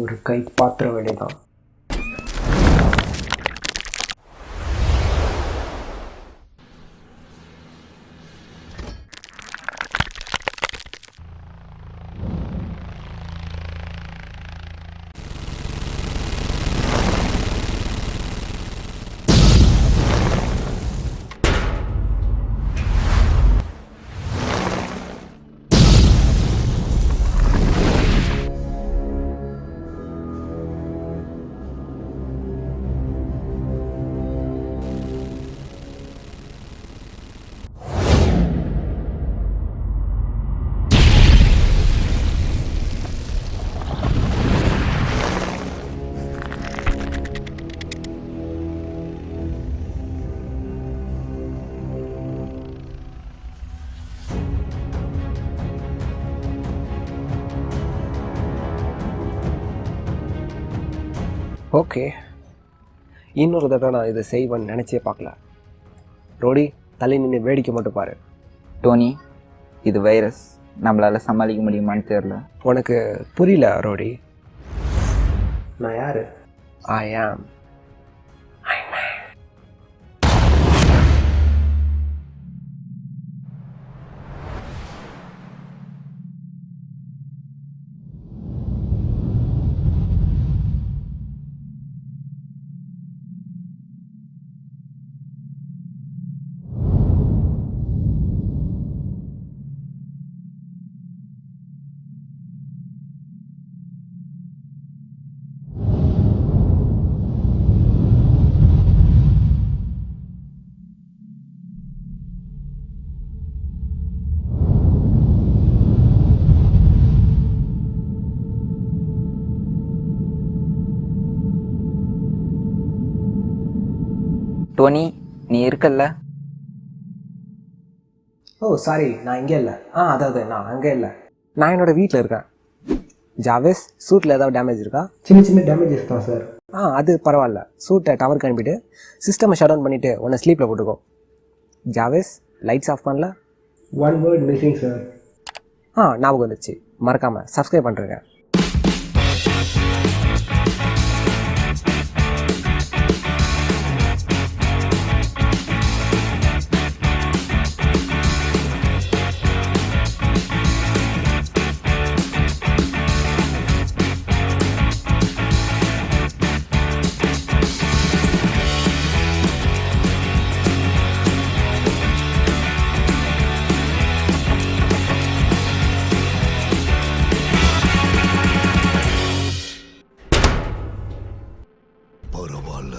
ஒரு கை பாத்திர வேண்டியதான். ஓகே, இன்னொரு தடவை நான் இதை செய்வேன்னு நினச்சே பார்க்கல. ரோடி, தள்ளி நின்று வேடிக்கை மட்டும் பாரு. டோனி, இது வைரஸ், நம்மளால் சமாளிக்க முடியுமான்னு தெரில. உனக்கு புரியல ரோடி. நான் யார்? ஐ ஆம். டோனி, நீ இருக்கல்ல? ஓ சாரி, நான் இங்கே இல்லை. அதாவது நான் அங்கே இல்லை, நான் என்னோடய வீட்டில் இருக்கேன். ஜாவேஸ், சூட்டில் ஏதாவது டேமேஜ் இருக்கா? சின்ன சின்ன டேமேஜஸ் தான் சார். அது பரவாயில்ல. சூட்டை டவருக்கு அனுப்பிட்டு சிஸ்டமை ஷட் டவுன் பண்ணிவிட்டு உன்னை ஸ்லீப்பில் போட்டுக்கோ. ஜாவேஸ், லைட்ஸ் ஆஃப் பண்ணல. One word missing sir. ஞாபகம் வந்துச்சு, மறக்காமல் சப்ஸ்கிரைப் பண்ணுறேங்க. பரவாயில்ல.